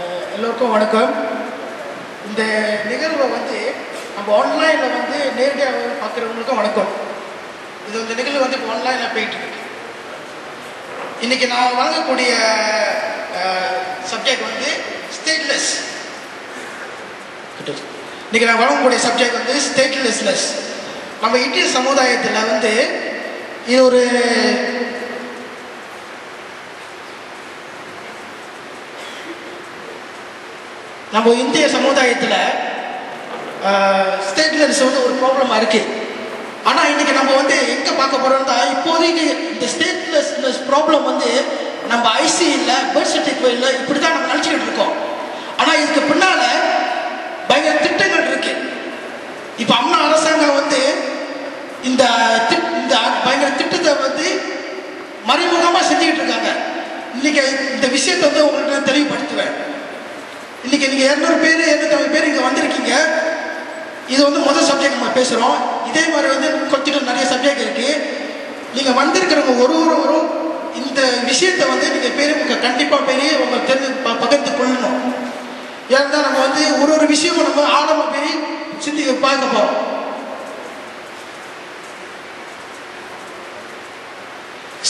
எல்லோருக்கும் வணக்கம். இந்த நிகழ்வை வந்து நம்ம ஆன்லைனில் வந்து நேரடியாக பார்க்குறவங்களுக்கும் வணக்கம். இது இந்த நிகழ்வு வந்து இப்போ ஆன்லைனில் போயிட்டுருக்கு. இன்றைக்கி நான் வழங்கக்கூடிய சப்ஜெக்ட் வந்து ஸ்டேட்லெஸ். இன்றைக்கி நான் வழங்கக்கூடிய சப்ஜெக்ட் வந்து ஸ்டேட்லெஸ்னஸ். நம்ம இந்திய சமுதாயத்தில் வந்து இது ஒரு நம்ம இந்திய சமுதாயத்தில் ஸ்டேட்லெஸ் வந்து ஒரு ப்ராப்ளமாக இருக்குது. ஆனால் இன்றைக்கி நம்ம வந்து எங்கே பார்க்க போகிறோம்னா, இப்போதைக்கு இந்த ஸ்டேட்லெஸ்னஸ் ப்ராப்ளம் வந்து நம்ம ஐசி இல்லை, பர்த் சர்டிஃபிகேட் இல்லை, இப்படி தான் நம்ம நினச்சிக்கிட்டு இருக்கோம். ஆனால் இதுக்கு பின்னால் பயங்கர திட்டங்கள் இருக்குது. இப்போ அண்ணா அரசாங்கம் வந்து இந்த பயங்கர திட்டத்தை வந்து மறைமுகமாக செஞ்சுக்கிட்டு இருக்காங்க. இன்றைக்கி இந்த விஷயத்தை வந்து உங்களுக்கு நான் தெளிவுபடுத்துவேன். இன்றைக்கி நீங்கள் 200 பேர் 250 பேர் இங்கே வந்திருக்கீங்க. இது வந்து முதல் சப்ஜெக்ட் நம்ம பேசுகிறோம். இதே மாதிரி வந்து கொஞ்சம் நிறைய சப்ஜெக்ட் இருக்குது. நீங்கள் வந்திருக்கிறவங்க ஒருவரும் இந்த விஷயத்தை வந்து நீங்கள் பெரிய கண்டிப்பாக பெரிய உங்களுக்கு தெரிஞ்சு பகிர்ந்து கொள்ளணும். ஏன்னா நம்ம வந்து ஒரு விஷயமும் நம்ம ஆழமாக பெரிய சிந்தி பார்க்க போகிறோம்.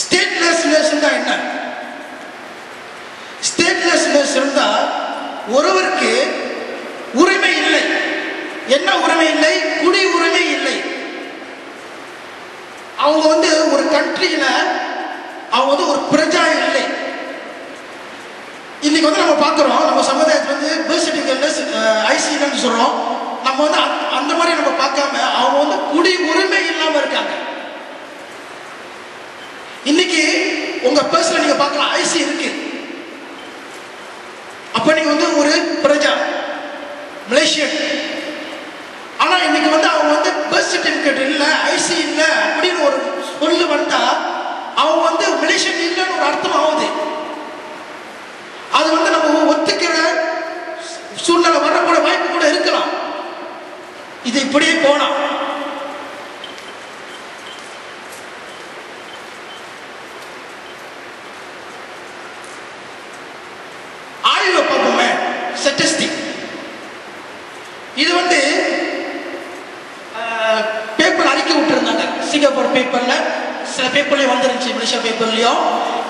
ஸ்டேட்லெஸ்னஸ் தான் என்ன? ஸ்டேட்லெஸ்னஸ் இருந்தால் ஒருவருக்கு உரிமை இல்லை. என்ன உரிமை இல்லை? குடி உரிமை இல்லை. அவங்க வந்து ஒரு கண்ட்ரியில அவங்க வந்து ஒரு பிரஜா இல்லை. இன்னைக்கு வந்து நம்ம பார்க்கிறோம், நம்ம சமுதாயத்தில் வந்து பர்த் சர்டிஃபிகேட் ஐசின்னு சொல்றோம். நம்ம வந்து அந்த மாதிரி நம்ம பார்க்காம அவங்க வந்து குடி உரிமை இல்லாம இருக்காங்க. இன்னைக்கு உங்க பர்ஸ்ல நீங்க பார்க்கலாம் ஐசி இருக்கு. அப்ப நீங்க வந்து ஒரு பிரஜா மலேசியன். ஆனா இன்னைக்கு வந்து அவங்க வந்து பர்த் சர்டிபிகேட் இல்ல, ஐசி இல்ல அப்படின்னு ஒரு சொல்லு வந்தா அவங்க வந்து மலேசியன் இல்லைன்னு ஒரு அர்த்தம் ஆகுது. அது வந்து நம்ம ஒத்துக்கிற சூழ்நிலை வரக்கூட வாய்ப்பு கூட இருக்கலாம். இது இப்படியே போனா ஸ்டாட்டிஸ்டிக். இது வந்து பேப்பர் அறிக்கை விட்டுருந்தாங்க. சிங்கப்பூர் பேப்பர்ல, சில பேப்பர்லயும் வந்துருந்துச்சு, மலேசியா பேப்பர்லயும்.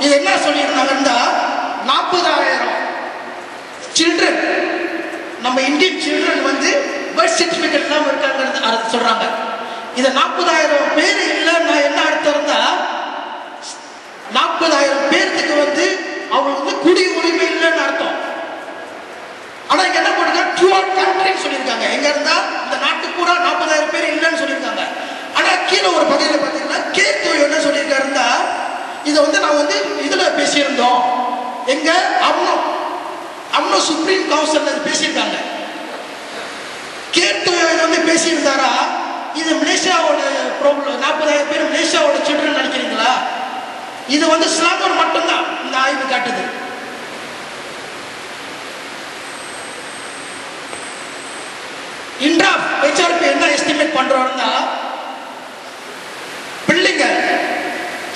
இது என்ன சொல்லியிருந்தாங்கன்னா, 40,000 சில்ட்ரன், நம்ம இந்தியன் சில்ட்ரன் வந்து பர்த் சர்டிபிகேட் இல்லாம இருக்காங்க சொல்றாங்க. இது 40,000 பேர் இல்லைன்னா என்ன அர்த்தம் இருந்தா, 40,000 பேருக்கு வந்து அவங்களுக்கு வந்து குடி உரிமை இல்லைன்னு அர்த்தம். ஆனா இங்க என்ன பண்ணுங்க, த்ரூஅவுட் கண்ட்ரின்னு சொல்லியிருக்காங்க. எங்க இருந்தா இந்த நாட்டு பூரா 40,000 பேர் இல்லைன்னு சொல்லியிருக்காங்க. ஆனா கீழே ஒரு பகுதியில் பார்த்தீங்கன்னா கேத்து என்ன சொல்லியிருக்காருந்தா, இதை வந்து நான் வந்து இதுல பேசியிருந்தோம். எங்க அம்னோ சுப்ரீம் கவுன்சில் பேசியிருக்காங்க. கேத்து வந்து பேசியிருந்தாரா, இது மலேசியாவோட ப்ராப்ளம். 40,000 பேர் மலேசியாவோட சில்ட்ரன் நினைக்கிறீங்களா? இது வந்து ஸ்லாங்கர் மட்டும்தான் இந்த ஆய்வு காட்டுது. இன்ட்ராப் ஹெச்ஆர்பி என்ன எஸ்டிமேட் பண்றோம்னா, பிள்ளைங்க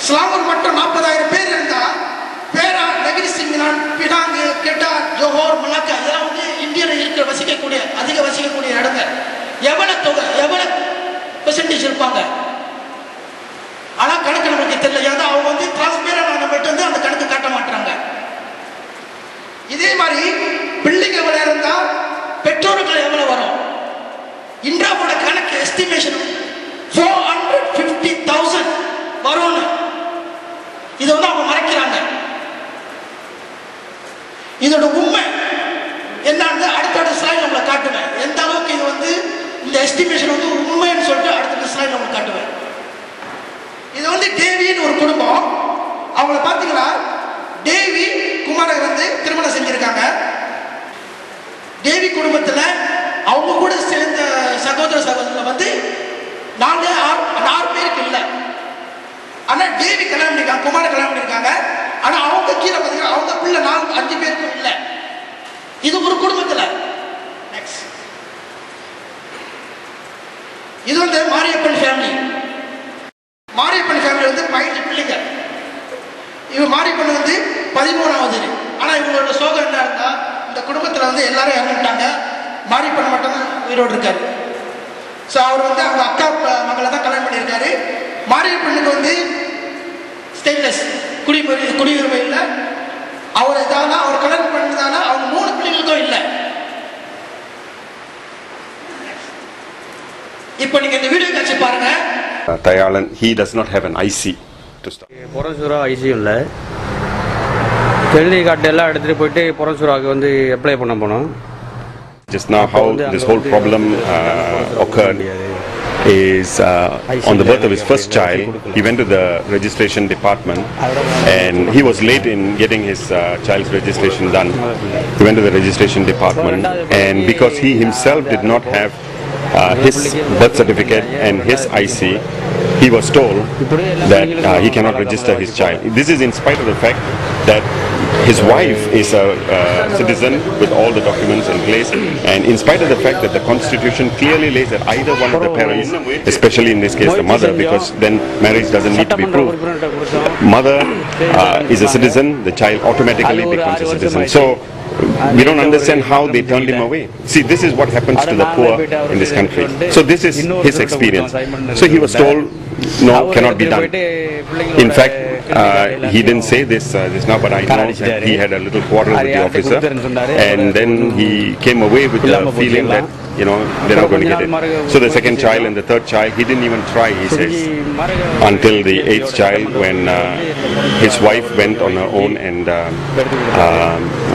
ஸ்லாங்கூர் மட்டும் 40,000 பேர் இருந்தா, பேரா, நகிரி சிங்கினான், பினாங்கு, கெட்டா, ஜோஹோர், மலாக்கா இதெல்லாம் வந்து இந்தியாவில் இருக்கிற அதிக வசிக்கக்கூடிய இடங்க. எவ்வளவு தொகை, எவ்வளவு பெர்சன்டேஜ் இருப்பாங்க? ஆனா கணக்கு நமக்கு தெரியல. ஏன்னா அவங்க வந்து டிரான்ஸ்பேரண்டா நம்மகிட்ட வந்து அந்த கணக்கு காட்ட மாட்டாங்க. இதே மாதிரி பிள்ளைங்க எவ்வளவு இருந்தா பெற்றோர்கள் எவ்வளவு வரும்? இந்தியாவோட கணக்கு எஸ்டிமேஷன் 450,000 வரும்னு. இதை வந்து அவங்க மறைக்கிறாங்க. இதோட உண்மை என்னன்னு அடுத்த ஸ்லைட் நம்மளை காட்டுவேன். எந்த அளவுக்கு இது வந்து இந்த எஸ்டிமேஷன் வந்து உண்மைன்னு சொல்லிட்டு அடுத்த ஸ்லைட் நம்மளை காட்டுவேன். இது வந்து டேவின்னு ஒரு குடும்பம். அவங்கள பார்த்தீங்களா, டேவி குமாரை வந்து திருமணம் செஞ்சிருக்காங்க. டேவி குடும்பத்தில் அவங்க கூட சேர்ந்த சகோதரர்கள் வந்து 4 பேருக்கு இல்லை. ஆனா டேவி கல்யாணம் பண்ணிருக்காங்க, குமார கல்யாணம் பண்ணிருக்காங்க. ஆனா அவங்க கீழே பார்த்தீங்கன்னா அவங்க பிள்ளை 4-5 பேருக்கும் இல்லை. இது ஒரு குடும்பத்தில். இது வந்து மாரியப்பன் ஃபேமிலி. மாரியப்பன் ஃபேமிலி வந்து 15 பிள்ளைங்க. இவங்க மாரியப்பன் வந்து 13வது. ஆனா இவங்களோட சோகம் என்ன இருந்தா, இந்த குடும்பம் குடும்பத்தில் வந்து எல்லாரும் இறந்துட்டாங்க. மாரியப்பன் மட்டும் தான் உயிரோடு இருக்காரு. ஸோ அவர் வந்து அவங்க அக்கா மகளை தான் கல்யாணம் பண்ணியிருக்காரு. மாரியப்பனுக்கு வந்து ஸ்டெயின்லெஸ் குடியுரிமை இல்லை. அவர் இதால அவர் கல்யாணம் பண்ணதால அவங்க 3 பிள்ளைங்களுக்கும் இல்லை. இப்போ நீங்க இந்த வீடியோ காட்சி பாருங்க. Dayalan, he does not have an IC to start. பொறன்சூரா ஐசி இல்லை. டெல்லி கார்டு எல்லாம் எடுத்துகிட்டு போயிட்டு பொறன்சூராவுக்கு வந்து அப்ளை பண்ண போனோம். Just now how this whole problem occurred is on the birth of his first child, he went to the registration department and he was late in getting his child's registration done. He went to the registration department and because he himself did not have his birth certificate and his IC, he was told that he cannot register his child. This is in spite of the fact that his wife is a citizen with all the documents in place, and in spite of the fact that the constitution clearly lays that either one of the parents, especially in this case the mother, because then marriage doesn't need to be proved, mother is a citizen, the child automatically becomes a citizen. So we don't understand how they turned him away. See, this is what happens to the poor in this country. So this is his experience. So he was told, no, cannot be done. In fact, he didn't say this now, but I know that he had a little quarrel with the officer, and then he came away with the feeling that, you know, they're not going to get it. So the second child and the third child, he didn't even try, he says, until the 8th child when his wife went on her own and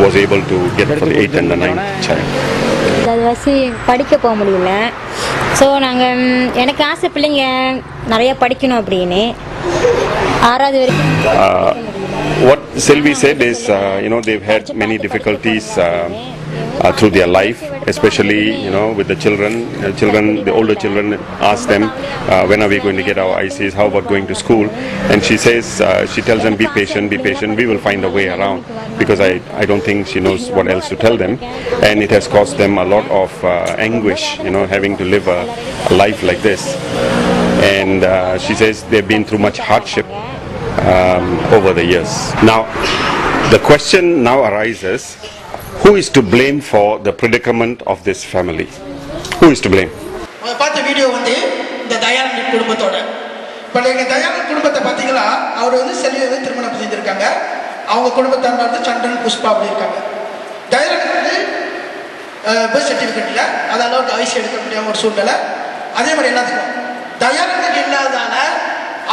was able to get for the 8th and the 9th child. படிக்க போக முடியல. So நாங்கள் எனக்கு ஆசை பிள்ளைங்க நிறைய படிக்கணும் அப்படின்னு 6வது வரைக்கும். What Sylvie said is, you know, they've had many difficulties through their life, especially, you know, with the children. The older children ask them, when are we going to get our ICs? How about going to school? And she says, she tells them, be patient, we will find a way around, because I don't think she knows what else to tell them. And it has caused them a lot of anguish, you know, having to live a life like this. And she says they've been through much hardship over the years. Now, the question now arises, who is to blame for the predicament of this family? Who is to blame? பார்த்த video வந்து இந்த தயானந்த் குடும்பத்தோட. இப்போ நீங்கள் தயானந்த் குடும்பத்தை பார்த்தீங்களா, அவர் வந்து செல்வி வந்து திருமணம் செஞ்சுருக்காங்க. அவங்க குடும்பத்தார் வந்து சந்திரன் புஷ்பா அப்படி இருக்காங்க. தயானந்த் வந்து பர்த் சர்டிஃபிகேட்டில் அது அளவுக்கு ஐசி எடுக்க முடியாத ஒரு சூழ்நிலை. அதே மாதிரி எல்லாத்துக்கும் தயானந்துக்கு இல்லாததால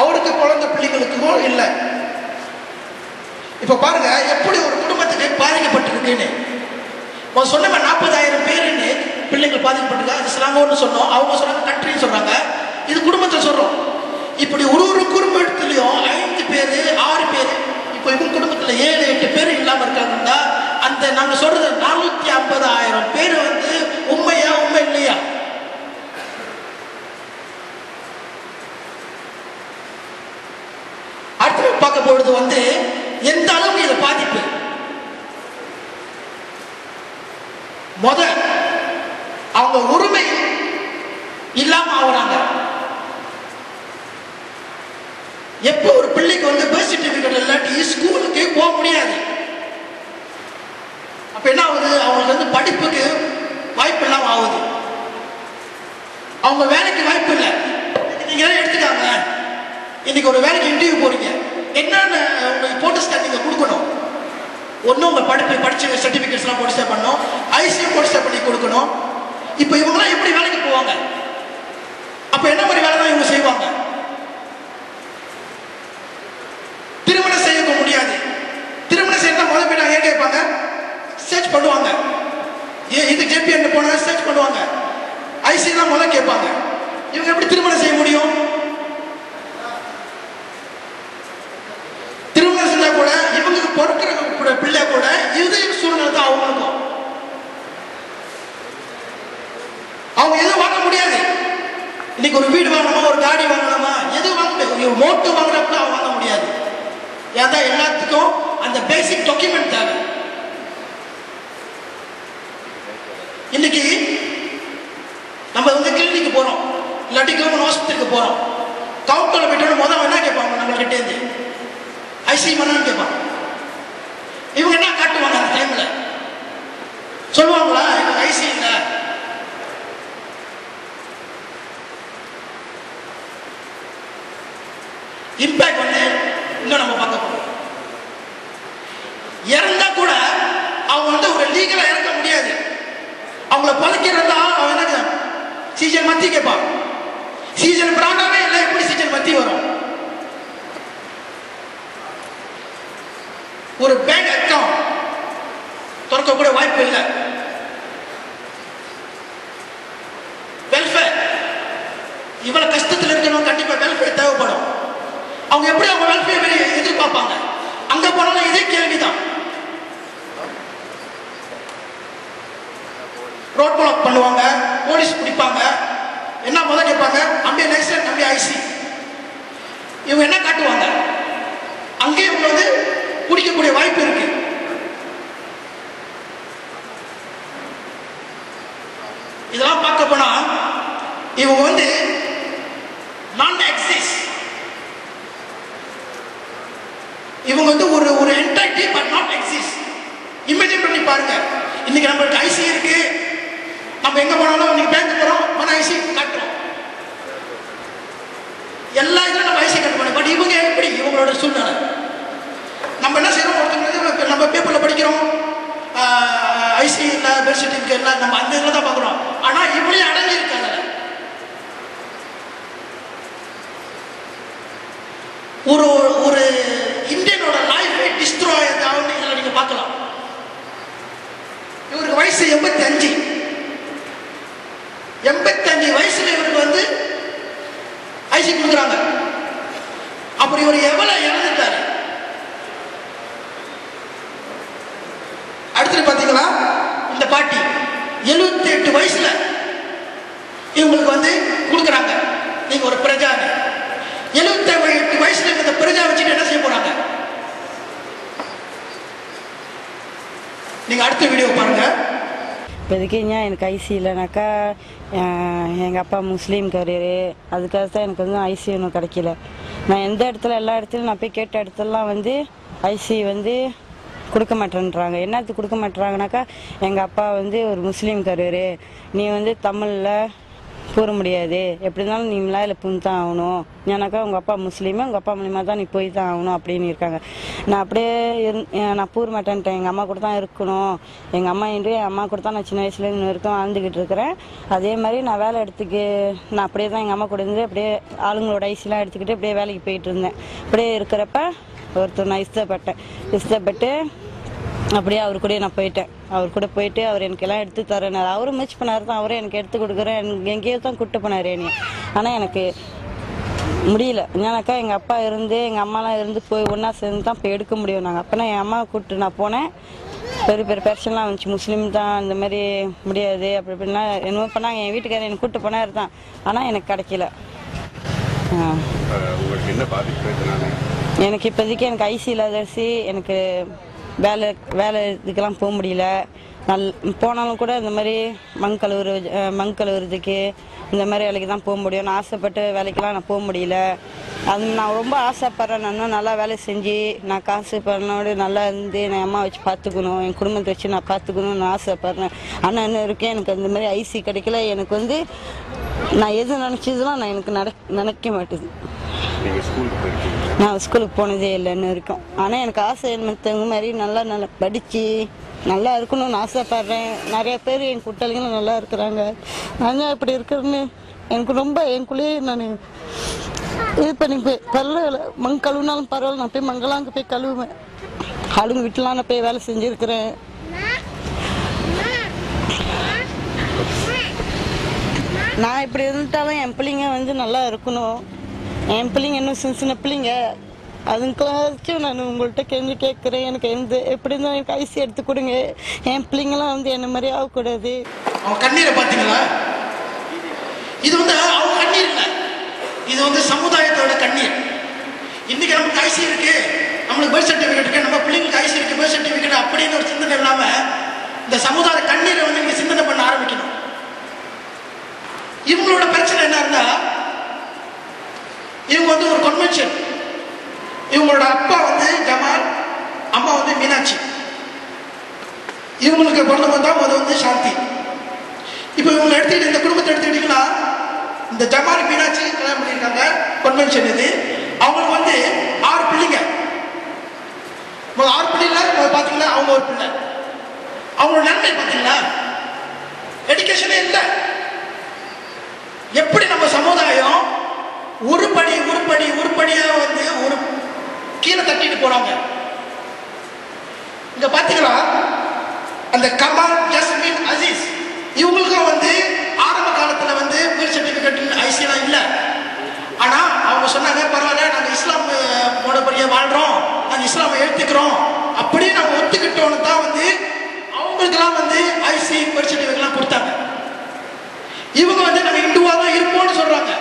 அவருக்கு குழந்தை பிள்ளைங்களுக்கும் இல்லை. இப்போ பாருங்க எப்படி ஒரு குடும்பத்துக்கு பாதிக்கப்பட்டிருக்குன்னு. சொன்ன 40,000 பேருன்னு பிள்ளைங்கள் பாதிக்கப்பட்டிருக்கா. அது சிலாங்கோன்னு சொன்னோம், அவங்க சொன்னாங்க கண்ட்ரின்னு சொன்னாங்க. இது குடும்பத்தில் சொல்றோம். இப்படி ஒரு குடும்பத்திலையும் 5 பேர் 6 பேர், இப்போ இவங்க குடும்பத்தில் 7-8 பேர் இல்லாமல் இருக்காங்கன்னா அந்த நாங்கள் சொல்றது 450,000 பேர் வந்து உண்மை இல்லையா? அடுத்து பார்க்க பொழுது வந்து எந்த அளவுக்கு இது பாதிப்பு. அவங்க உரிமை இல்லாம ஆகுறாங்க. எப்போ ஒரு பிள்ளைக்கு வந்து பர்த் சர்டிபிகேட் இல்லாட்டி ஸ்கூலுக்கு போக முடியாது. அப்ப என்ன ஆகுது, அவங்களுக்கு வந்து படிப்புக்கு வாய்ப்பு இல்லாம ஆகுது. அவங்க வேலைக்கு வாய்ப்பு இல்லை. நீங்க எடுத்துக்காங்க, இன்னைக்கு ஒரு வேலைக்கு இன்டர்வியூ போறீங்க, என்னென்ன உங்களுக்கு போட்டு நீங்க கொடுக்கணும். ஒன்றும் உங்க படிச்ச சர்டிபிகேட்ஸ்லாம் போட்டு பண்ணணும், ஐசியும் போட்டு பண்ணி கொடுக்கணும். இப்போ இவங்களாம் எப்படி வேலைக்கு போவாங்க? அப்ப என்ன மாதிரி வேலை தான் இவங்க செய்வாங்க? திருமணம் செய்ய முடியாது. திருமணம் செய்யறதா முதல் போய் ஏன் கேட்பாங்க, சர்ச் பண்ணுவாங்க. இது ஜேபிஎன் போனா சர்ச் பண்ணுவாங்க, ஐசி தான் முதல் கேட்பாங்க. இவங்க எப்படி திருமணம் செய்ய முடியும்? திருமணம் செஞ்சா கூட இவங்களுக்கு பொறுக்கிற பிள்ளை கூட இது சூழ்நிலை தான் அவங்களுக்கும். அவங்க எதுவும் வாங்க முடியாது. இன்னைக்கு ஒரு வீடு வாங்கணுமா, ஒரு காடி வாங்கணுமா, எது வாங்க முடியாது. மோட்டு வாங்குறப்ப அவங்க வாங்க முடியாது. ஏன்னா எல்லாத்துக்கும் அந்த பேசிக் டாக்குமெண்ட் தேவை. இன்னைக்கு நம்ம வந்து கிளினிக்கு போறோம், இல்லாட்டி கவர்மெண்ட் ஹாஸ்பிட்டலுக்கு போறோம். கவுண்டர்ல போயிட்டு முதல்ல என்ன கேட்பாங்க, நம்ம கிட்டே இருந்து ஐசி மனு கேட்பாங்க. இவங்க என்ன காட்டுவாங்க அந்த டைம்ல சொல்லுவாங்க, கேட்பான். சீசன் பிராண்டாவே இல்லை, எப்படி சீசன் மத்தி வரும்? ஒரு பேங்க் அக்கவுண்ட் திறக்க கூட வாய்ப்பு இல்லை. வெல்ஃபேர், இவ்வளவு கஷ்டத்தில் இருக்கணும், கண்டிப்பா வெல்ஃபேர் தேவைப்படும். அவங்க எப்படி அவங்க வெல்ஃபேர் எதிர்பார்ப்பாங்க? அங்க போனாலும் இதே கேள்விதான். ரோட் பிளாக் பண்ணுவாங்க, போலீஸ் பிடிப்பாங்க. என்ன முதல் கேட்பாங்க? நம்பி லைசன்ஸ், நம்பி ஐசி. இவங்க என்ன காட்டுவாங்க? அங்கே இவங்க வந்து பிடிக்கக்கூடிய வாய்ப்பு இருக்கு. இதெல்லாம் பார்க்க போனா இவங்க வந்து நான் எக்ஸிஸ்ட். இவங்க வந்து ஒரு entity but not exist. Imagine பண்ணி பாருங்க. இன்னைக்கு நம்மளுக்கு ஐசி இருக்கு, நம்ம எங்க போனாலும் இன்னைக்கு பேங்க் போறோம், மன ஐசி காட்டுறோம், எல்லா இதுல நம்ம ஐசி காட்டுறோம். பட் இவங்க எப்படி? இவங்களோட சூழ்நிலை. நம்ம என்ன செய்யறோம்? ஒருத்தவங்க நம்ம பேப்பர்ல படிக்கிறோம், ஐசி இல்ல, பெர்த் சர்டிபிகேட் இல்ல, நம்ம அந்த இதுல தான் பாக்குறோம். ஆனா இவளையும் அடங்கி இருக்காங்க. ஒரு ஒரு இந்தியனோட லைஃபை டிஸ்ட்ராய் ஆகுது. இதுல நீங்க பார்க்கலாம். இவருக்கு வயசு 85. 85 வயசுல இவருக்கு வந்து ஐசி கொடுக்குறாங்க. அப்புறம் இவர் எவ்வளவு இழந்துட்டாரு? அடுத்து பாத்தீங்களா, இந்த பாட்டி 78 வயசுல இவங்களுக்கு வந்து கொடுக்குறாங்க. நீங்க ஒரு பிரஜா, 78 வயசுல இந்த பிரஜா வச்சுட்டு என்ன செய்ய போறாங்க? நீங்க அடுத்த வீடியோ பாருங்க. இப்போதைக்கு ஏன் எனக்கு ஐசி இல்லைனாக்கா, எங்கள் அப்பா முஸ்லீம் கரியரு, அதுக்காக தான் எனக்கு வந்து ஐசி ஒன்றும் கிடைக்கல. நான் எந்த இடத்துல, எல்லா இடத்துலையும் நான் போய் கேட்ட இடத்துலலாம் வந்து ஐசி வந்து கொடுக்க மாட்டேன்றாங்க. என்னத்துக்கு கொடுக்க மாட்டேறாங்கனாக்கா, எங்கள் அப்பா வந்து ஒரு முஸ்லீம் கரியரு, நீ வந்து தமிழில் கூற முடியாது, எப்படி இருந்தாலும் நீ மிளாயில் புந்து தான் ஆகணும், ஏன்னாக்கா உங்கள் அப்பா முஸ்லீமு, உங்கள் அப்பா மூலியமாக தான் நீ போய் தான் ஆகணும் அப்படின்னு இருக்காங்க. நான் அப்படியே நான் கூற மாட்டேன்ட்டேன். எங்கள் அம்மா கூட தான் இருக்கணும், எங்கள் அம்மா என்று என் அம்மா கூட தான் நான் சின்ன வயசுலேருந்து வரைக்கும் வாழ்ந்துக்கிட்டு இருக்கிறேன். அதே மாதிரி நான் வேலை எடுத்துக்கு நான் அப்படியே தான் எங்கள் அம்மா கூட இருந்து அப்படியே ஆளுங்களோட ஐசிலாம் எடுத்துக்கிட்டு அப்படியே வேலைக்கு போயிட்டு இருந்தேன். அப்படியே இருக்கிறப்ப ஒருத்தர் நான் இஷ்டப்பட்டு அப்படியே அவர் கூட நான் போயிட்டேன். அவர் கூட போயிட்டு அவர் எனக்கு எல்லாம் எடுத்து தரேனார். அவரும் முயற்சி பண்ணார் தான், அவரே எனக்கு எடுத்து கொடுக்குறேன், எனக்கு எங்கேயோ தான் கூப்பிட்டு போனார் என்னைய. ஆனால் எனக்கு முடியல. ஏன்னாக்கா எங்கள் அப்பா இருந்து எங்கள் அம்மாலாம் இருந்து போய் ஒன்றா சேர்ந்து தான் இப்போ எடுக்க முடியும். நாங்கள் அப்போனா என் அம்மாவை கூப்பிட்டு நான் போனேன். பெரிய பெரிய பிரச்சனைலாம் வந்துச்சு, முஸ்லீம் தான் இந்த மாதிரி முடியாது அப்படி இப்படின்னா என்னமோ பண்ணாங்க. என் வீட்டுக்காரர் என்னை கூப்பிட்டு போனார் தான், ஆனால் எனக்கு கிடைக்கல. எனக்கு இப்போதைக்கு எனக்கு ஐசி இல்லாதரிசி, எனக்கு வேலை இதுக்கெல்லாம் போக முடியல. போனாலும் கூட இந்த மாதிரி மண் கழுவுறதுக்கு இந்த மாதிரி வேலைக்கு தான் போக முடியும். நான் ஆசைப்பட்டு வேலைக்கெல்லாம் நான் போக முடியல. அது நான் ரொம்ப ஆசைப்படுறேன். நான் நல்லா வேலை செஞ்சு நான் காசு பண்ணோடு நல்லா இருந்து நான் அம்மா வச்சு பார்த்துக்கணும், என் குடும்பத்தை வச்சு நான் பார்த்துக்கணும்னு நான் ஆசைப்படுறேன். ஆனால் என்ன இருக்கேன், எனக்கு அந்த மாதிரி ஐசி கிடைக்கல. எனக்கு வந்து நான் எது நினச்சதுலாம் நான் எனக்கு நினைக்க மாட்டேது. நான் ஸ்கூலுக்கு போனதே இல்லைன்னு இருக்கும். ஆனால் எனக்கு ஆசை மற்றவங்க மாதிரி நல்லா படித்து நல்லா இருக்கணும்னு ஆசைப்படுறேன். நிறைய பேர் என் கூட்டாளிகளும் நல்லா இருக்கிறாங்க. நான் இப்படி இருக்கிறேன்னு எனக்கு ரொம்ப எனக்குள்ளேயே நான் இது பண்ணி பரவாயில்ல, மண் கழுவுனாலும் பரவாயில்ல, நான் போய் மங்கெல்லாம் அங்கே போய் கழுவுவேன். ஆளுங்க வீட்டிலாம் நான் போய் வேலை செஞ்சுருக்கிறேன். நான் இப்படி இருந்துட்டாலும் என் பிள்ளைங்க வந்து நல்லா இருக்கணும். என் பிள்ளைங்க இன்னும் சின்ன பிள்ளைங்க, அதுக்காச்சும் நான் உங்கள்கிட்ட கேட்குறேன். எனக்கு எப்படி இருந்தாலும் எனக்கு ஐசி எடுத்து கொடுங்க. என் பிள்ளைங்களாம் வந்து என்ன மாதிரி ஆகக்கூடாது. அவங்க கண்ணீரை பார்த்தீங்களா? இது வந்து அவங்க கண்ணீர் இல்லை, இது வந்து சமுதாயத்தோட கண்ணீர். இன்னைக்கு நமக்கு ஐசி இருக்கு, நம்மளுக்கு பர்த் சர்டிஃபிகேட் இருக்கு, நம்ம பிள்ளைங்களுக்கு ஐசி இருக்கு, பர்த் சர்டிஃபிகேட் அப்படின்னு ஒரு சிந்தனை இல்லாம இந்த சமுதாய கண்ணீரை வந்து நீங்க சிந்தனை பண்ண ஆரம்பிக்கணும். இவங்களோட பிரச்சனை என்ன இருந்தா, இவங்க வந்து ஒரு கன்வென்ஷன், இவங்களோட அப்பா வந்து ஜமால், அம்மா வந்து மீனாட்சி. இவங்களுக்கு பிறந்தவங்க தான் வந்து சாந்தி. இப்போ இவங்களை எடுத்துக்கிட்டு இந்த குடும்பத்தை எடுத்துக்கிட்டீங்கன்னா, இந்த ஜமால் மீனாட்சி கல்யாணம் பண்ணியிருக்காங்க, கன்வென்ஷன் இது. அவங்களுக்கு வந்து 6 பிள்ளைங்க. 6 பிள்ளைல பார்த்தீங்களா, அவங்க ஒரு பிள்ளை. அவங்களோட நன்மை பார்த்தீங்களா, எஜுகேஷனே இல்லை. எப்படி நம்ம சமுதாயம் உருப்படியா வந்து ஒரு கீழே தட்டிட்டு போறாங்க. இங்க பாத்தீங்களா அந்த கமால் ஜஸ்மின் அசீஸ் இவங்களுக்கும் வந்து ஆரம்ப காலத்துல வந்து பர்த் சர்டிபிகேட் ஐசிலாம் இல்லை. ஆனா அவங்க சொன்னாங்க பரவாயில்ல நாங்க இஸ்லாம் முறைப்படியே வாழ்றோம், நாங்க இஸ்லாமை எடுத்துக்கிறோம் அப்படியே நாங்க ஒத்துக்கிட்டோன்னு தான் வந்து அவங்களுக்கெல்லாம் வந்து ஐசி பர்த் சர்டிபிகேட்லாம் கொடுத்தாங்க. இவங்க வந்து நம்ம இந்துவா தான் இருப்போம்னு சொல்றாங்க.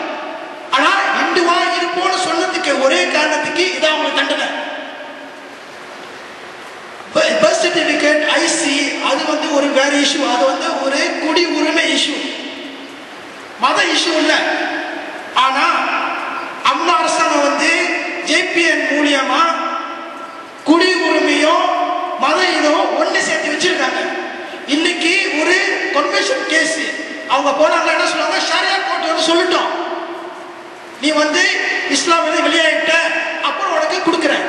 ஆனா இந்துவா இருப்போம்னு சொன்னதுக்கு ஒரே காரணத்துக்கு இதான் அவங்களுக்கு தண்டனை. பர்த் சர்டிபிகேட் ஐசி அது வந்து ஒரு வேற இஷ்யூ, அது வந்து ஒரு குடி உரிமை இஷ்யூ, மத இஷ்யூ இல்லை. ஆனா அம்மா அரசாங்கம் வந்து ஜேபிஎன் மூலியமா குடி உரிமையும் மத இதுவும் ஒன்று சேர்த்து வச்சிருக்காங்க. இன்னைக்கு ஒரு கன்வென்ஷன் கேஸ் அவங்க போனாங்க, என்ன சொல்லுவாங்க, ஷரியா கோர்ட் வந்து சொல்லிட்டோம் நீ வந்து இஸ்லாம் வந்து வெளியாயிட்ட அப்புறம் உனக்கு கொடுக்குறேன்.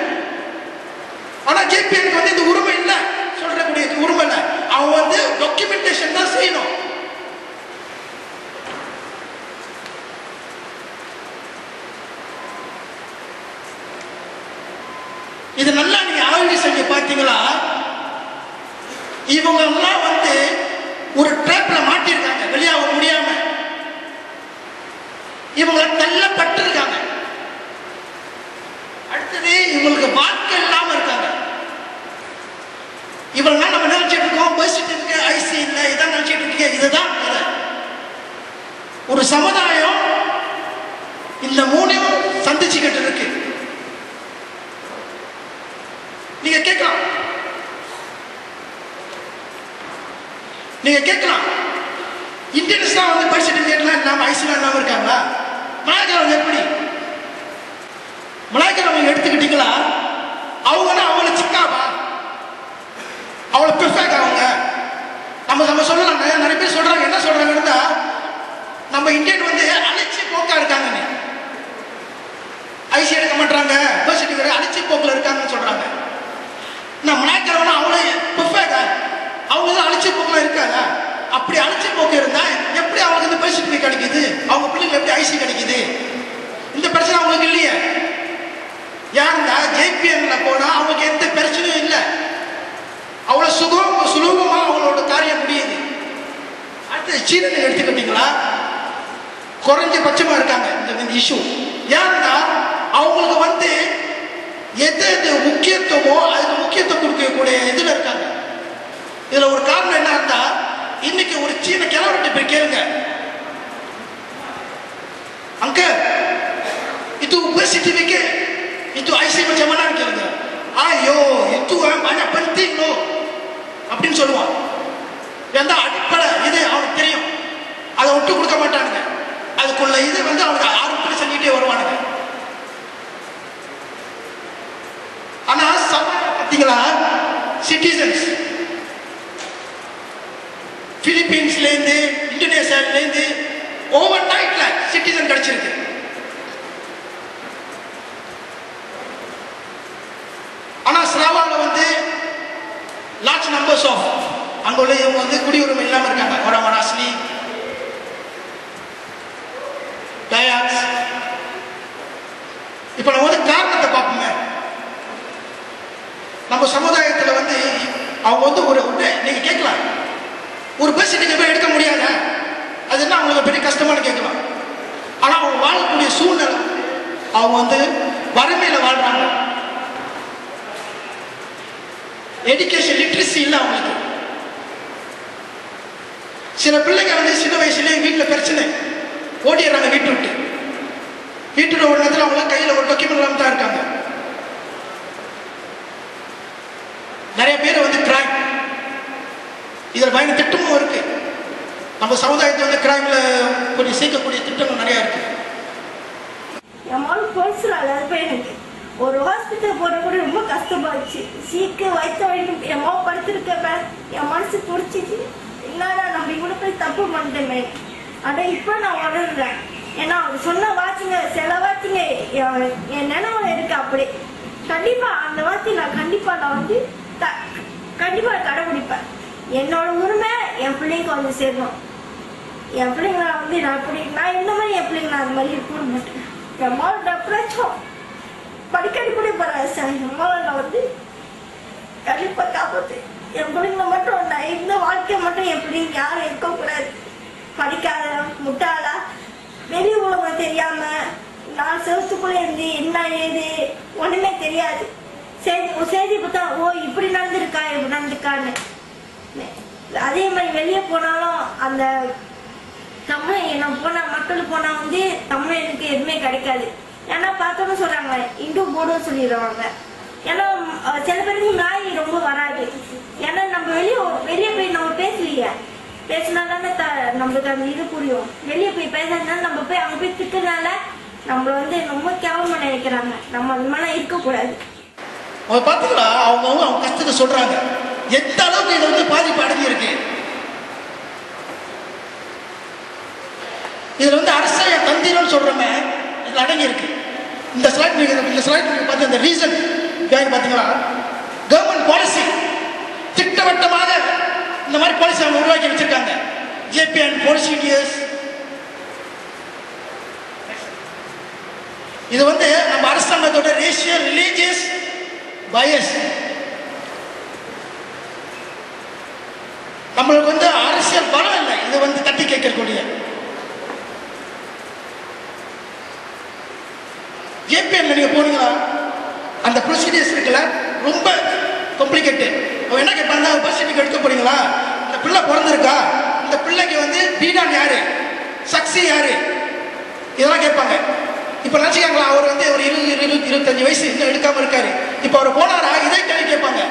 ஆனா ஜேபிஎனுக்கு வந்து இந்த உரிமை இல்லை, சொல்றக்கூடிய உரிமை இல்லை. அவன் வந்து டாக்குமெண்டேஷன் தான் செய்யணும். இது நல்லா நீங்க ஆய்வு செஞ்சு பார்த்தீங்களா, இவங்க எல்லாம் வந்து ஒரு ட்ராப்ல மாட்டிருக்காங்க, வெளியாக முடியாம இவங்களை தள்ளப்பட்டிருக்காங்க. அடுத்தது இவங்களுக்கு வாழ்க்கை இல்லாம இருக்காங்க. இவெல்லாம் நம்ம நினைச்சிட்டு இருக்கோம் பர்த் சர்டிபிகேட் ஐசி இல்லை இதான் நினைச்சிட்டு இருக்கீங்க. இதுதான் ஒரு சமுதாயம் இந்த மூணையும் சந்திச்சுக்கிட்டு இருக்கு. நீங்க கேட்கலாம் இந்தியன்ஸ் தான் வந்து பர்த் சர்டிபிகேட்லாம் இல்லாம ஐசிலாம் இல்லாம இருக்காங்களா? மலாய்க்காரவங்க எப்படி? மலாய்க்காரவங்க எடுத்துக்கிட்டீங்களா, அவங்கன்னா அவங்கள சிக்காவா, அவளை பெர்ஃபெக்ட் அவங்க நம்ம சொல்லலாம். நிறைய பேர் சொல்றாங்க, என்ன சொல்றாங்கன்னா நம்ம இந்தியன் வந்து அழிச்சி போக்கா இருக்காங்கன்னு, ஐசி எடுக்க மாட்டாங்க, பர்த் சர்டிபிகேட் அழிச்சி போக்கில் இருக்காங்கன்னு சொல்றாங்க. நான் மலாய்க்காரவனா அவங்களே பெர்ஃபெக்ட், அவங்க தான் அழிச்சி போக்கில் இருக்காங்க. அப்படி அழிச்சி போக்கு இருந்தா எப்படி அவங்களுக்கு இந்த பர்த் சர்டிபிகேட் கிடைக்குது, அவங்க பிள்ளைங்க எப்படி ஐசி கிடைக்குது? இந்த பிரச்சனை அவங்களுக்கு இல்லையே. யாருந்தா ஜேபிஎன்ல போனா அவங்களுக்கு எந்த பிரச்சனையும் இல்லை, அவ்வளவு சுலபமா அவங்களோட காரியம் முடியுது. அடுத்து சீனனை எடுத்துக்கிட்டீங்களா, குறைஞ்சபட்சமா இருக்காங்க இந்த இஷ்யூ. யாருந்தா அவங்களுக்கு வந்து எது முக்கியத்துவமோ அதுக்கு முக்கியத்துவம் கொடுக்கக்கூடிய இதுல இருக்காங்க. இதுல ஒரு காரணம் என்ன இருந்தா, இன்னைக்கு ஒரு சீன கிளவர்கிட்ட போய் கேளுங்க, uncle itu birth certificate itu IC macam mana கேளுங்க. ஐயோ itu banyak penting loh அப்படின்னு சொல்லுவான். ஏன்னா அடிப்படை இது அவனுக்கு தெரியும், அதை விட்டு கொடுக்க மாட்டானுங்க. அதுக்குள்ள இது வந்து அவனுக்கு ஆரம்பத்தில் சொல்லிட்டே வருவானுங்க. ஆனா பார்த்தீங்களா, சிட்டிசன்ஸ் பிலிப்பீன்ஸ்ல இருந்து இந்தோனேசியால இருந்து ஓவர் நைட்ல சிட்டிசன் கிடைச்சிருக்கு. ஆனா ஸ்ராவால வந்து லார்ஜ் நம்பர்ஸ் ஆஃப் அங்க உள்ள இவங்க வந்து குடியுரிமை இல்லாம இருக்காங்க. orang asli டயாக்ஸ். இப்ப நம்ம வந்து காரணத்தை பார்ப்போங்க. நம்ம சமுதாயத்துல வந்து அவங்க வந்து ஒரு நீங்க கேட்கலாம், ஒரு பஸ் நீங்க எடுக்க முடியாத, அது என்ன அவங்களுக்கு பெரிய கஷ்டமானு கேட்கலாம். ஆனா அவங்க வாழக்கூடிய சூழ்நிலை, அவங்க வந்து வறுமையில வாழ்றாங்க, எஜுகேஷன் லிட்ரஸி இல்லை அவங்களுக்கு. சில பிள்ளைங்க வந்து சின்ன வயசுலேயே வீட்டில் பிரச்சனை ஓடிடுறாங்க, வீட்டுல ஒரு நேரத்தில் அவங்க கையில் ஒரு டாக்குமெண்ட் இல்லாம தான் இருக்காங்க. நிறைய பேர் வந்து கிரைம், இதில் பயண திட்டமும் இருக்கு. நம்ம சமுதாயத்தை வந்து கிரைம்ல கொஞ்சம் சேர்க்கக்கூடிய திட்டங்கள் நிறைய இருக்கு. என் மகள் பொலிசுறாள், அது போய் எனக்கு ஒரு ஹாஸ்பிட்டல் போற கூட ரொம்ப கஷ்டமாச்சு. சீக்கிரம் வயிற்று வரைக்கும் என் மாவு படுத்திருக்க என் மனசு பிடிச்சிச்சு. என்னடா நம்ம இவ்வளோ போய் தப்பு பண்ணிட்டோமே. ஆனால் இப்போ நான் உணர்றேன். ஏன்னா அவர் சொன்ன வாட்சிங்க சில வாட்சிங்க என் நினைவுல இருக்கு. அப்படி கண்டிப்பா அந்த வார்த்தை நான் வந்து கண்டிப்பா கடைபிடிப்பேன். என்னோட உரிமை என் பிள்ளைக்கு வந்து சேரணும். என் பிள்ளைங்கள வந்து நான் இந்த மாதிரி என் பிள்ளைங்க நான் அது மாதிரி இருக்க மாட்டேன். என் அம்மா டெப்ரெஷன் படிக்கடி கூட போகிறேன் சார். என் அம்மாவை நான் வந்து கண்டிப்பாக காப்பாற்று. என் பிள்ளைங்கள மட்டும் நான் இந்த வாழ்க்கையை மட்டும் என் பிள்ளைங்க யாரும் இருக்கக்கூடாது. படிக்காத முட்டாளா வெளி உலகம் தெரியாம நான் செவத்துக்குள்ளே இருந்து என்ன ஏது ஒண்ணுமே தெரியாது. செய்தி பார்த்தா ஓ இப்படி நடந்திருக்கா இப்படி நடந்திருக்கான்னு. அதே மாதிரி வெளியே போனாலும் அந்த தமிழ் நான் போன மக்கள் போனா வந்து தமிழ் எனக்கு எதுவுமே கிடைக்காது. ஏன்னா பார்த்தோன்னு சொல்றாங்க இந்து போர்டும் சொல்லிடுவாங்க. ஏன்னா சில பேருக்கு நாய் ரொம்ப வராது. ஏன்னா நம்ம வெளியே போய் நம்ம பேசலையே, பேசினா தானே நம்மளுக்கு அந்த இது புரியும். வெளியே போய் பேசுறதுனால நம்ம போய் அங்க போய் திட்டுறதுனால நம்மள வந்து ரொம்ப கேவலமா நினைக்கிறாங்க. நம்ம அது மாதிரி இருக்கக்கூடாது. அவங்க பார்த்தீங்களா, அவங்க கஷ்டத்தை சொல்றாங்க. எந்த அளவுக்கு இது வந்து பாதிப்பு அடங்கி இருக்கு. இதுல வந்து அரசாங்க தந்திரம்னு சொல்றோமே இதுல அடங்கி இருக்கு. இந்த ஸ்லைட் நீங்க பார்த்து இந்த ரீசன் பார்த்தீங்களா, கவர்மெண்ட் பாலிசி திட்டவட்டமாக இந்த மாதிரி பாலிசி அவங்க உருவாக்கி வச்சிருக்காங்க. ஜேபிஎன் ப்ரொசீடியர்ஸ் இது வந்து நம்ம அரசாங்கத்தோட ரேஷியல் ரிலீஜியஸ் பயஸ். நம்மளுக்கு வந்து அரசியல் பலம் இல்லை. இது வந்து தட்டி கேட்கக்கூடிய ஜேபிஎன்ல நீங்க போனீங்களா, அந்த ப்ரொசீடியர்ஸ் இருக்குல்ல ரொம்ப காம்ப்ளிகேட்டட். அவன் என்ன கேட்பாங்க, பர்த் சர்டிஃபிகேட் எடுக்க போறீங்களா, இந்த பிள்ளை பிறந்திருக்கா, இந்த பிள்ளைக்கு வந்து பீடான் யாரு, சக்சி யாரு, இதெல்லாம் கேட்பாங்க. இப்ப நினைச்சுக்காங்களா, அவர் வந்து ஒரு 20-25 வயசு இன்னும் எடுக்காம இருக்காரு. இப்ப அவர் போனாரா இதே கேள்வி கேட்பாங்க.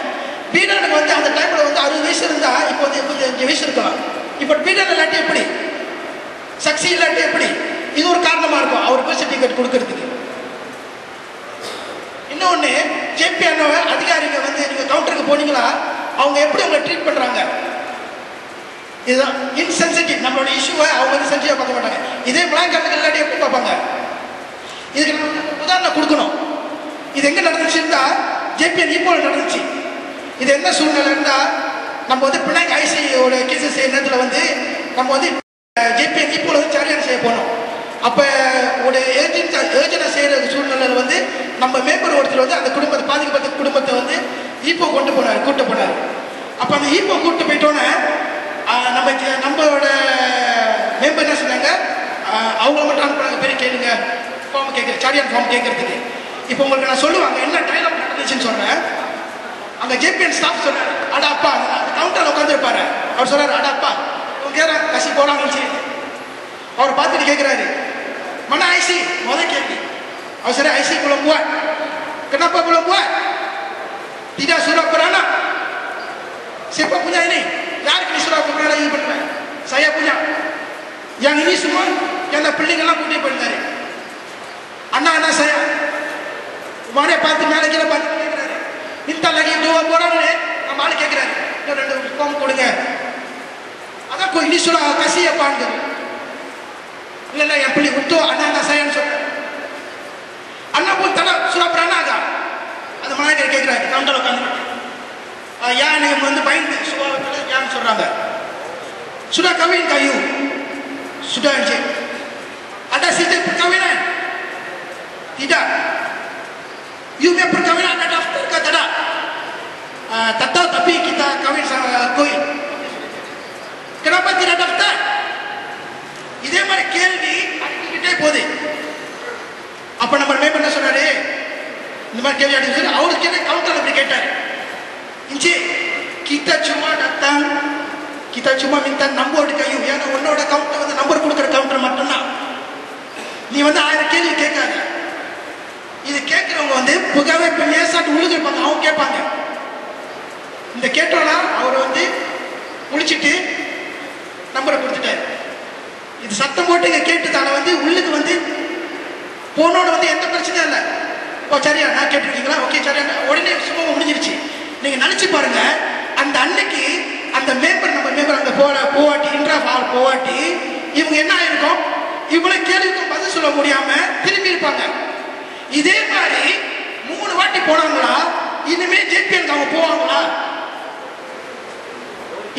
பீடானுக்கு வந்து அந்த டைம்ல வந்து 60 வயசு இருந்தா இப்போ வந்து 85 வயசு இருக்கலாம். இப்ப பீடான் இல்லாட்டி எப்படி, சக்சி இல்லாட்டி எப்படி, இது ஒரு காரணமா இருக்கும் அவர் பர்த் சர்டிஃபிகேட் கொடுக்கறதுக்கு. இன்னொன்னு ஜேபிஎன் அதிகாரிங்க வந்து நீங்க கவுண்டருக்கு போனீங்களா, அவங்க எப்படி உங்களை ட்ரீட் பண்றாங்க, இதுதான் இன்சென்சிட்டிவ். நம்மளோட இஷ்யூவை அவங்க வந்து சென்சிட்டிவா பார்க்க மாட்டாங்க. இதே பிளாங்க் இல்லாட்டி எப்படி பார்ப்பாங்க. இதுக்கு நம்ம உதாரணம் கொடுக்கணும். இது எங்க நடந்துச்சுன்னா ஜேபிஎன் ஈப்போல நடந்துச்சு. இது என்ன சூழ்நிலை இருந்தா, நம்ம வந்து பினாங் ஐசியோட கேசஸ் நேரத்துல வந்து நம்ம வந்து ஜேபிஎன் ஈப்போல வந்து சரியான செய்ய போனோம். அப்ப ஒரு ஏஜென்டா செய்யற சூழ்நிலையில வந்து நம்ம மேம்பர் ஒருத்தர் வந்து அந்த குடும்பத்தை பாதிக்கப்பட்ட குடும்பத்தை வந்து ஈப்போ கூட்டு போனார். அப்ப அந்த ஈப்போ கூட்டு போயிட்டோன்னே நம்மளோட மேம்பர் என்ன சொன்னாங்க, அவங்கள மட்டும் அனுப்புறாங்க பெரிய கேளுங்க ஃபார்ம் கேட்குற சாரியான ஃபார்ம் கேட்கறதுக்கு. இப்போ உங்களுக்கு நான் சொல்லுவாங்க என்ன டைலாக் நடந்துச்சுன்னு சொல்றேன். அந்த ஜேபிஎன் ஸ்டாஃப் சொன்னார், அடா அப்பா, அந்த கவுண்டர்ல உட்காந்துருப்பாரு. அவர் சொல்றாரு, அடா அப்பா உங்க கசி போடாங்கன்னு. அவர் பார்த்துட்டு கேட்கிறாரு, மன ஐசி முதல் கேள்வி. அவர் சரி IC belum buat. Kenapa belum buat? Tidak surat beranak. Siapa punya ini? யாருக்கு நீ சுறா பண்ற இது பண்ற? saya punya. Yang ini semua yang அந்த பிள்ளைங்கலாம் கூட்டி போயிட்டாரு. அண்ணா saya மாரே பார்த்து மேலே கீழே பார்த்து கேட்கிறாரு, இந்த லகி தூவா போறானே நம்ம ஆளு கேட்கிறாரு, இன்னும் 2 ஃபார்ம் கொடுங்க. அதான் கோய் ini surat kasih apa anda? இல்ல என் பிள்ளை விட்டு அண்ணா sayang சொல்ற. அண்ணா pun tak surat beranak kan? அந்த மாரே கேட்கிறாரு கவுண்டர் உட்கார்ந்து. yang நீங்க வந்து பயந்து சுபாவத்துல yang சொல்றாங்க, sudah kawin kayu? Sudah encik. Ada sistem perkawinan? Tidak. You punya perkawinan ada daftar ke tidak? Tak tahu tapi kita kawin sama koi. Kenapa tidak daftar? இதே மாதிரி கேள்வி அடிக்கிட்டே போகுது. அப்ப நம்ம மேம்பர் என்ன சொன்னாரு, இந்த மாதிரி கேள்வி அடிச்சு அவரு கேட்ட கவுண்டர் அப்படி கேட்டாரு, இஞ்சி kita cuma datang, kita cuma minta nombor di kayu. ஏன்னா உன்னோட கவுண்டர் வந்து நம்பர் கொடுக்குற கவுண்டர் மட்டும்தான். நீ வந்து 1000 கேள்வி கேட்காத. இது கேட்கிறவங்க வந்து புகாவே பேசாட்டு உழுது இருப்பாங்க. அவங்க கேட்பாங்க, இந்த கேட்டோன்னா அவர் வந்து குளிச்சுட்டு நம்பரை கொடுத்துட்டாரு. இது சத்தம் போட்டு இங்க கேட்டுதால வந்து உள்ளுக்கு வந்து போனோட வந்து எந்த பிரச்சனையும் இல்லை. ஓ சரியா நான் கேட்டிருக்கீங்களா, ஓகே சரியா, உடனே சும்மா முடிஞ்சிருச்சு. நீங்க நினைச்சு பாருங்க, அந்த அன்னைக்கு அந்த மேம்பர் நம்ம மேம்பர் அந்த போவாட்டி இன்ட்ராஃபால் போவாட்டி இவங்க என்ன ஆயிருக்கும், இவ்வளவு கேள்விக்கும் பதில் சொல்ல முடியாம திரும்பி இருப்பாங்க. இதே மாதிரி 3 வாட்டி போனாங்களா, இனிமே ஜேபிஎன் அவங்க போவாங்களா?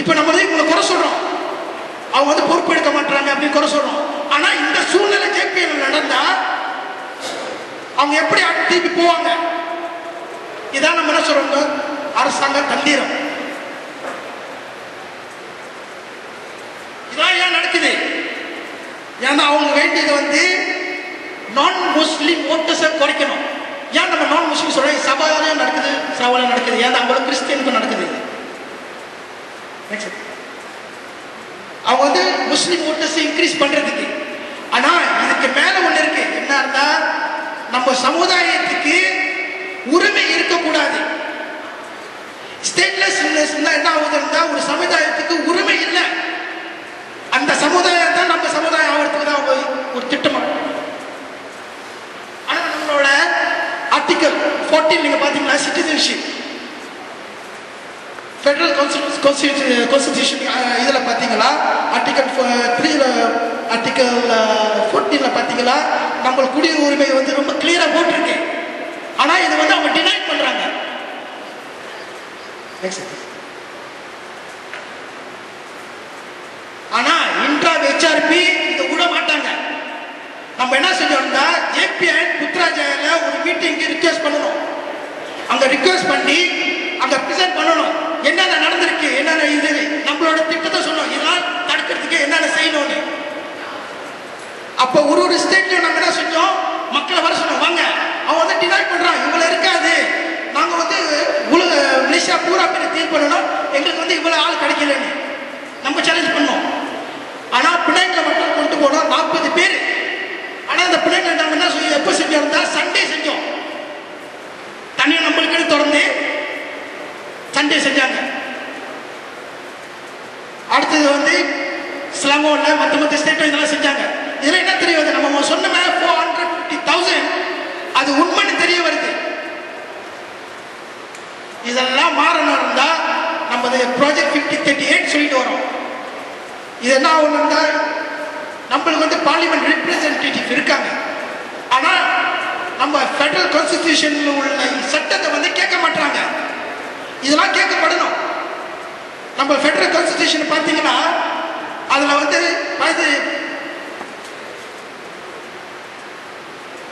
இப்ப நம்ம இவங்களை குறை சொல்றோம். அவங்க வந்து பொறுப்பெடுக்க மாட்டாங்க அப்படின்னு குறை சொல்றோம். ஆனா இந்த சூழ்நிலை ஜேபிஎல் நடந்தா அவங்க எப்படி திருப்பி போவாங்க? இதான் நம்ம என்ன சொல்றோம், அரசாங்க தந்திரம். இதான் ஏன் நடக்குது? ஏன்னா அவங்க வேண்டியது வந்து நான் முஸ்லிம் ஓட்டர்ஸை குறைக்கணும். ஏன் நம்ம நான் முஸ்லிம் சொல்ற சபாலையும் நடக்குது, சவாலும் நடக்குது, ஏன் அவங்களுக்கு கிறிஸ்டியனுக்கும் நடக்குது. அவங்க வந்து முஸ்லிம் ஓட்டர்ஸ் இன்க்ரீஸ் பண்றதுக்கு. ஆனா இதுக்கு மேல ஒண்ணு இருக்கு. என்னன்னா நம்ம சமுதாயத்துக்கு உரிமை இருக்கக்கூடாது. ஸ்டேட்லெஸ்னஸ் என்ன ஆகுதுன்னா ஒரு சமுதாயத்துக்கு உரிமை இல்லை. அந்த சமுதாயம் தான் நம்ம சமுதாயம் ஆகிறதுக்கு தான் ஒரு திட்டம். ஆனா நம்மளோட ஆர்டிகல் 14 நீங்க பாத்தீங்கன்னா சிட்டிசன்ஷிப் ஃபெடரல் கான்ஸ்டிடியூஷன் இதுல பாத்தீங்களா ஆர்டிகல் 3 ஆர்டிகல் 14 பாத்தீங்களா நம்ம குடியுரிமை உரிமை வந்து ரொம்ப கிளியரா போட்டிருக்கு. ஆனா இது வந்து அவங்க டினை பண்றாங்க. ஆனா இன்ட்ரா ஹெச்ஆர்பி இதை விட மாட்டாங்க. நம்ம என்ன செஞ்சோம்னா ஏபிஐ புத்ராஜாயில ஒரு மீட்டிங்க்கு ரிக்வெஸ்ட் பண்ணணும். அங்க ரிக்வெஸ்ட் பண்ணி அங்க பிரசன்ட் பண்ணணும் என்னென்ன நடந்திருக்கு, என்னென்ன இது நம்மளோட திட்டத்தை சொன்னோம், இதெல்லாம் தடுக்கிறதுக்கு என்னென்ன செய்யணும்னு. அப்ப ஒரு ஸ்டேட்லயும் நம்ம என்ன செஞ்சோம், மக்களை வர சொன்னோம், வாங்க. அவன் வந்து டினை பண்றான், இவ்வளவு இருக்காது, நாங்க வந்து உலக மலேசியா பூரா பேர் தீர்ப்பு பண்ணணும், எங்களுக்கு வந்து இவ்வளவு ஆள் கிடைக்கலன்னு நம்ம சேலஞ்ச் பண்ணோம். ஆனா பிள்ளைங்களை மட்டும் கொண்டு போனோம் 40 பேர். ஆனா அந்த பிள்ளைங்களை நம்ம என்ன செய்ய எப்ப செஞ்சோம், சண்டே செஞ்சோம். தனியா நம்மளுக்கு தொடர்ந்து சண்டே செஞ்சாங்க. அடுத்தது வந்து ஸ்லாங்கோல மற்ற ஸ்டேட் இதெல்லாம் செஞ்சாங்க. இதுல என்ன தெரிய வருது, நம்ம சொன்ன 450,000 அது உண்மைன்னு தெரிய வருது. இதெல்லாம் மாறணும் இருந்தா நம்ம ப்ராஜெக்ட் 5038 சொல்லிட்டு வரோம். இது என்ன ஆகும்னா நம்மளுக்கு வந்து பார்லிமெண்ட் ரெப்ரசன்டேட்டிவ் இருக்காங்க. ஆனா நம்ம ஃபெடரல் கான்ஸ்டிடியூஷன்ல உள்ள சட்டத்தை வந்து கேட்க மாட்டாங்க. இதெல்லாம் கேட்கப்படணும். நம்ம ஃபெடரல் கான்ஸ்டிடியூஷன் பார்த்தீங்கன்னா அதுல வந்து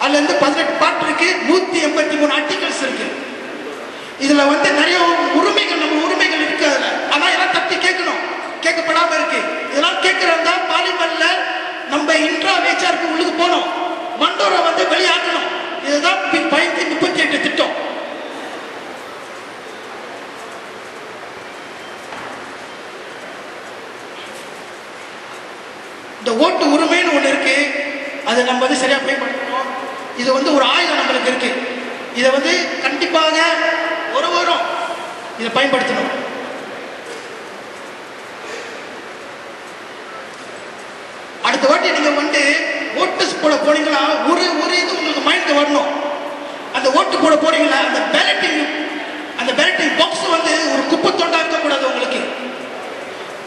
அதுல இருந்து 18 பார்ட் இருக்கு, 183 ஆர்டிகல்ஸ் இருக்கு. இதுல வந்து நிறைய உரிமைகள், நம்ம உரிமைகள் இருக்கு அதுல. ஆனா இதெல்லாம் தட்டி கேட்கணும், கேட்கப்படாம இருக்கு. இதெல்லாம் கேட்கறதா பார்லிமெண்ட்ல நம்ம இன்ட்ரா ஹெச்ஆர்பி உள்ளுக்கு போனோம், மண்டோரை வந்து வெளியாக்கணும். இதுதான் 38 திட்டம். இந்த ஓட்டு உரிமைன்னு ஒண்ணு இருக்கு, அதை நம்ம வந்து சரியா பயன்படுத்தணும். இது வந்து ஒரு ஆயுதம் நம்மளுக்கு இருக்கு. இதை வந்து கண்டிப்பாக ஒருவரும் இதை பயன்படுத்தணும். அடுத்த வாட்டி நீங்க வந்து ஓட்டு போட போனீங்களா, ஒரு இது உங்களுக்கு மைண்ட் வரணும். அந்த ஓட்டு போட போறீங்களா, அந்த பேலட்டிங் பாக்ஸ் வந்து ஒரு குப்பை தொண்டா இருக்கக்கூடாது. உங்களுக்கு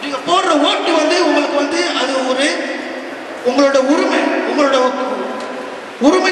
நீங்க போடுற ஓட்டு வந்து உங்களுக்கு வந்து அது ஒரு உங்களோட உரிமை, உங்களோட உரிமை